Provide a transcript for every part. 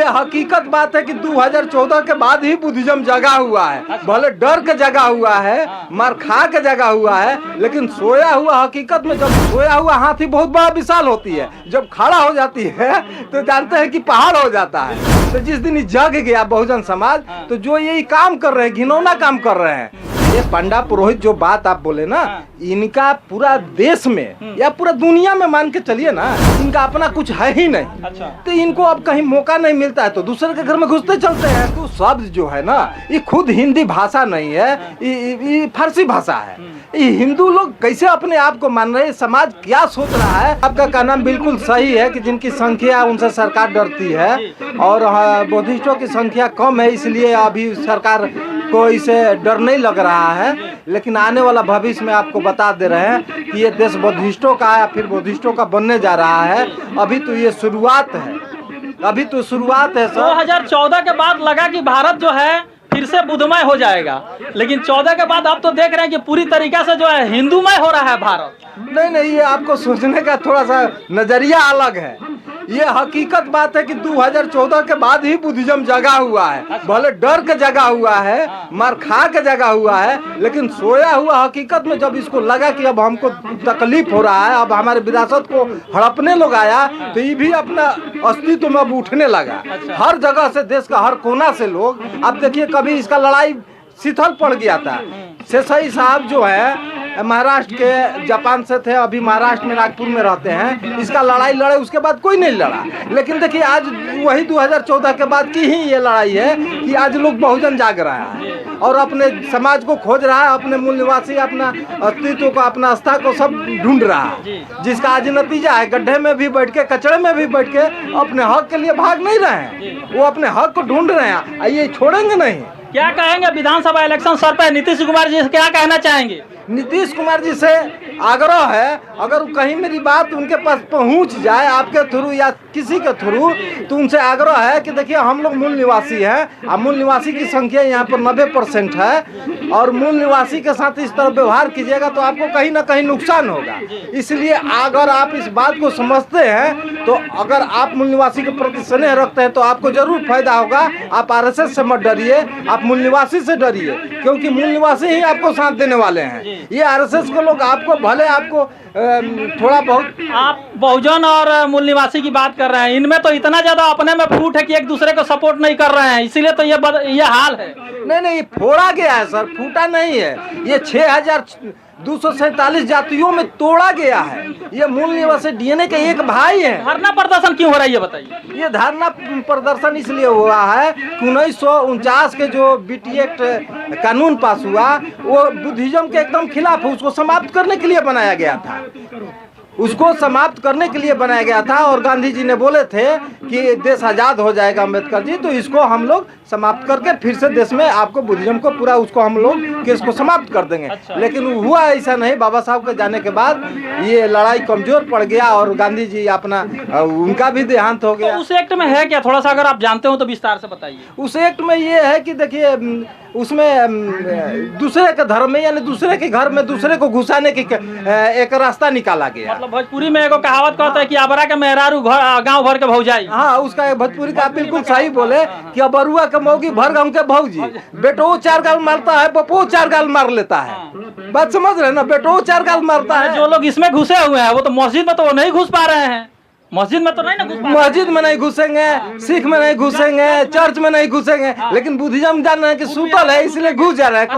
ये हकीकत बात है कि 2014 के बाद ही बुद्धिज्म जगा हुआ है। भले डर के जगा हुआ है, मार खा के जगा हुआ है, लेकिन सोया हुआ हकीकत में जब सोया हुआ हाथी बहुत बड़ा विशाल होती है, जब खड़ा हो जाती है तो जानते हैं कि पहाड़ हो जाता है। तो जिस दिन जग गया बहुजन समाज, तो जो यही काम कर रहे हैं, घिनौना काम कर रहे हैं, ये पंडा पुरोहित जो बात आप बोले ना, इनका पूरा देश में या पूरा दुनिया में मान के चलिए ना, इनका अपना कुछ है ही नहीं। अच्छा। तो इनको अब कहीं मौका नहीं मिलता है तो दूसरे के घर में घुसते चलते हैं। तो शब्द जो है ना, ये खुद हिंदी भाषा नहीं है, ये फारसी भाषा है। ये हिंदू लोग कैसे अपने आप को मान रहे हैं, समाज क्या सोच रहा है। आपका कहना बिल्कुल सही है कि जिनकी संख्या उनसे सरकार डरती है, और बुद्धिस्टों की संख्या कम है, इसलिए अभी सरकार को इसे डर नहीं लग रहा है। लेकिन आने वाला भविष्य में आपको बता दे रहे हैं कि ये देश बुद्धिस्टों का है, फिर बुद्धिस्टों का बनने जा रहा है। अभी तो ये शुरुआत है, अभी तो शुरुआत है। 2014 के बाद लगा कि भारत जो है फिर से बुद्धमय हो जाएगा, लेकिन 14 के बाद अब तो देख रहे हैं कि पूरी तरीका से जो है हिंदूमय हो रहा है भारत। नहीं, ये आपको सोचने का थोड़ा सा नजरिया अलग है। ये हकीकत बात है कि 2014 के बाद ही बुद्धिज्म जगा हुआ है। भले डर के जगा हुआ है, मार खा के जगा हुआ है, लेकिन सोया हुआ हकीकत में जब इसको लगा कि अब हमको तकलीफ हो रहा है, अब हमारे विरासत को हड़पने लोग आया, तो ये भी अपना अस्तित्व में अब उठने लगा। हर जगह से, देश का हर कोना से लोग, आप देखिए कभी इसका लड़ाई शिथिल पड़ गया था। शेषाई साहब जो है महाराष्ट्र के, जापान से थे, अभी महाराष्ट्र में नागपुर में रहते हैं, इसका लड़ाई लड़े, उसके बाद कोई नहीं लड़ा। लेकिन देखिए आज वही 2014 के बाद की ही ये लड़ाई है कि आज लोग बहुजन जाग रहा है और अपने समाज को खोज रहा है, अपने मूल निवासी, अपना अस्तित्व को, अपना आस्था को सब ढूंढ रहा है, जिसका आज नतीजा है गड्ढे में भी बैठ के, कचड़े में भी बैठ के अपने हक के लिए भाग नहीं रहे हैं, वो अपने हक को ढूंढ रहे हैं। ये छोड़ेंगे नहीं। क्या कहेंगे विधानसभा इलेक्शन सर पे नीतीश कुमार जी क्या कहना चाहेंगे? नीतीश कुमार जी से आग्रह है, अगर कहीं मेरी बात उनके पास पहुंच जाए आपके थ्रू या किसी के थ्रू, तो उनसे आग्रह है कि देखिए हम लोग मूल निवासी हैं, और मूल निवासी की संख्या यहाँ पर 90% है, और मूल निवासी के साथ इस तरह व्यवहार कीजिएगा तो आपको कहीं ना कहीं नुकसान होगा। इसलिए अगर आप इस बात को समझते हैं, तो अगर आप मूल निवासी के प्रति स्नेह रखते हैं तो आपको जरूर फायदा होगा। आप RSS से मत डरिए, आप मूल निवासी से डरिए, क्योंकि मूल निवासी ही आपको साथ देने वाले हैं। ये RSS के लोग आपको भले आपको थोड़ा बहुत, आप बहुजन और मूल निवासी की बात कर रहे हैं, इनमें तो इतना ज्यादा अपने में फूट है कि एक दूसरे को सपोर्ट नहीं कर रहे हैं, इसीलिए तो ये हाल है। नहीं, फोड़ा गया है सर, फूटा नहीं है। ये 6247 जातियों में तोड़ा गया है। ये मूल निवासी DNA के एक भाई है। धरना प्रदर्शन क्यों हो रहा है ये बताइए? ये धरना प्रदर्शन इसलिए हुआ है कि 1949 के जो BT एक्ट कानून पास हुआ, वो बुद्धिज्म के एकदम खिलाफ है। उसको समाप्त करने के लिए बनाया गया था, उसको समाप्त करने के लिए बनाया गया था। और गांधी जी ने बोले थे कि देश आज़ाद हो जाएगा अम्बेडकर जी, तो इसको हम लोग समाप्त करके फिर से देश में आपको बुद्धिज्म को पूरा, उसको हम लोग केस को समाप्त कर देंगे। अच्छा। लेकिन हुआ ऐसा नहीं। बाबा साहब के जाने के बाद ये लड़ाई कमजोर पड़ गया और गांधी जी अपना, उनका भी देहांत हो गया। तो उस एक्ट में है क्या, थोड़ा सा अगर आप जानते हो तो विस्तार से बताइए। उस एक्ट में ये है कि देखिए, उसमें दूसरे के धर्म में, यानी दूसरे के घर में दूसरे को घुसाने की एक रास्ता निकाला गया। मतलब भोजपुरी में एगो कहावत कहता है कि अबरा के मेहरारू गांव भर के भौजाई। हाँ, उसका भोजपुरी का बिल्कुल सही बोले कि अबरुआ के मौगी भर गाँव के भौजी। बेटो 4 गाल मारता है, बपो 4 गाल मार लेता है। बात समझ रहे ना, बेटो 4 गाल मारता है। जो लोग इसमें घुसे हुए हैं वो तो मस्जिद में तो वो नहीं घुस पा रहे हैं, मस्जिद में तो नहीं ना घुस पा रहे। मस्जिद में नहीं घुसेंगे, सिख में नहीं घुसेंगे, चर्च में नहीं घुसेंगे, लेकिन बुद्धिज्म जान रहे हैं कि सूतल है इसलिए घुस जा रहे हैं।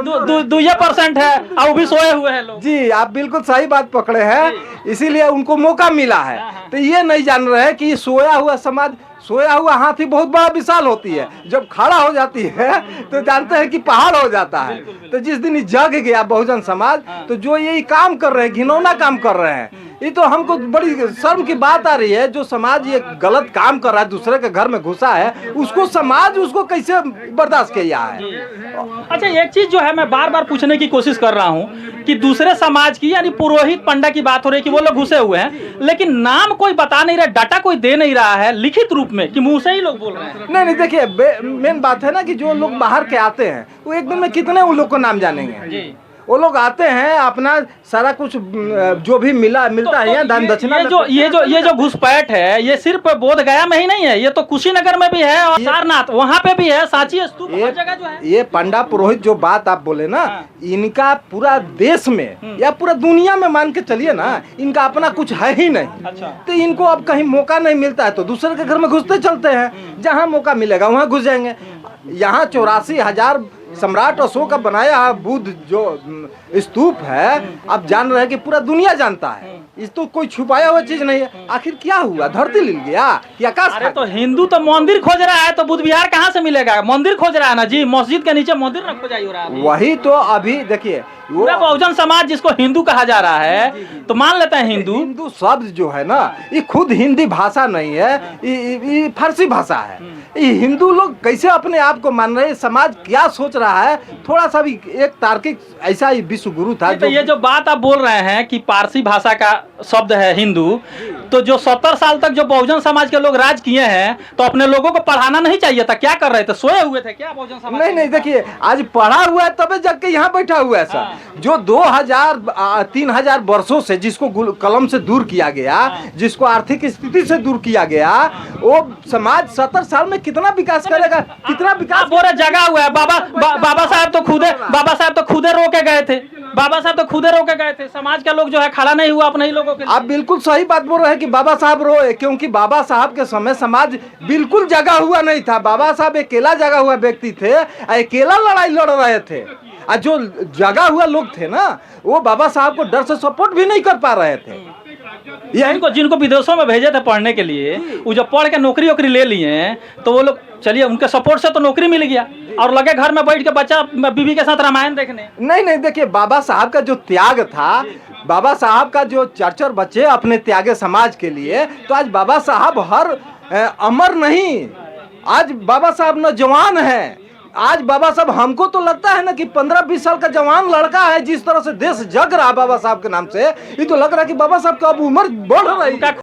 2% है और वो भी सोए हुए हैं लोग। जी, आप बिल्कुल सही बात पकड़े हैं, इसीलिए उनको मौका मिला है। तो ये नहीं जान रहे हैं कि सोया हुआ समाज, सोया हुआ हाथी बहुत बड़ा विशाल होती है, जब खड़ा हो जाती है तो जानते हैं कि पहाड़ हो जाता है। तो जिस दिन जग गया बहुजन समाज, तो जो यही काम कर रहे हैं, घिनौना काम कर रहे हैं, ये तो हमको बड़ी शर्म की बात आ रही है। जो समाज ये गलत काम कर रहा है, दूसरे के घर में घुसा है, उसको समाज उसको कैसे बर्दाश्त किया है। अच्छा, एक चीज जो है मैं बार बार पूछने की कोशिश कर रहा हूँ कि दूसरे समाज की, यानी पुरोहित पंडा की बात हो रही है कि वो लोग घुसे हुए हैं, लेकिन नाम कोई बता नहीं रहा, डाटा कोई दे नहीं रहा है लिखित रूप में कि मुंह से ही लोग बोल रहे हैं। नहीं, देखिए मेन बात है ना कि जो लोग बाहर के आते हैं वो एक दिन में कितने उन लोग को नाम जानेंगे। वो लोग आते हैं अपना सारा कुछ जो भी मिलता है यहाँ दान दक्षिणा ये जो घुसपैठ है ये सिर्फ बोध गया में ही नहीं है, ये तो कुशीनगर में भी है और सारनाथ वहाँ पे भी है, सांची स्तूप हर जगह जो है। ये पंडा पुरोहित जो बात आप बोले ना, इनका पूरा देश में या पूरा दुनिया में मान के चलिए ना, इनका अपना कुछ है ही नहीं। अच्छा। तो इनको अब कहीं मौका नहीं मिलता है तो दूसरे के घर में घुसते चलते हैं, जहाँ मौका मिलेगा वहाँ घुस जाएंगे। यहाँ 84,000 सम्राट अशोक का बनाया है बुद्ध जो स्तूप है, आप जान रहे हैं कि पूरा दुनिया जानता है, इस तो कोई छुपाया हुआ चीज नहीं है। आखिर क्या हुआ, धरती लिल गया या आकाश? अरे तो हिंदू तो मंदिर खोज रहा है, तो बुद्ध विहार कहाँ से मिलेगा? मंदिर खोज रहा है ना जी, मस्जिद के नीचे मंदिर न खोजाई हो रहा है। वही तो अभी देखिए पूरा बहुजन समाज जिसको हिंदू कहा जा रहा है तो मान लेते हैं हिंदू। हिंदू शब्द जो है ना, ये खुद हिंदी भाषा नहीं है, ये फारसी भाषा है। ये हिंदू लोग कैसे अपने आप को मान रहे हैं, समाज क्या सोच रहा है, थोड़ा सा भी एक तार्किक ऐसा ही विश्व गुरु था तो ये जो बात आप बोल रहे हैं कि पारसी भाषा का शब्द है हिंदू, तो जो 70 साल तक जो बहुजन समाज के लोग राज किए हैं तो अपने लोगों को पढ़ाना नहीं चाहिए था? क्या कर रहे थे, सोए हुए थे क्या बहुजन समाज? नहीं, देखिए आज पढ़ा हुआ है तबे जग के यहाँ बैठा हुआ है सर। जो 2000-3000 वर्षों से जिसको कलम से दूर किया गया, जिसको आर्थिक स्थिति से दूर किया गया, वो समाज 70 साल में कितना विकास करेगा, कितना विकास? बोरा जगा हुआ है। बाबा साहब तो खुदे रोके गए थे, बाबा साहब तो खुदे रोके गए थे, समाज का लोग जो है खड़ा नहीं हुआ अपने ही लोगों के। आप बिल्कुल सही बात बोल रहे हैं कि बाबा साहब रोए, क्योंकि बाबा साहब के समय समाज बिल्कुल जगा हुआ नहीं था। बाबा साहब अकेला जगा हुआ व्यक्ति थे, अकेला लड़ाई लड़ रहे थे, और जो जगा हुआ लोग थे ना, वो बाबा साहब को डर से सपोर्ट भी नहीं कर पा रहे थे। जिनको विदेशों में भेजे थे पढ़ने के लिए, वो जब पढ़ के नौकरी वोकरी ले लिए तो वो लोग, चलिए उनके सपोर्ट से तो नौकरी मिल गया और लगे घर में बैठ के बच्चा बीवी के साथ रामायण देखने। नहीं, देखिए बाबा साहब का जो त्याग था, बाबा साहब का जो 4 बच्चे अपने त्यागे समाज के लिए, तो आज बाबा साहब हर अमर नहीं, आज बाबा साहब नौजवान है। आज बाबा साहब, हमको तो लगता है ना कि 15-20 साल का जवान लड़का है, जिस तरह से देश जग रहा है बाबा साहब के नाम से, ये तो लग रहा है कि बाबा साहब का अब उम्र बढ़ रही है।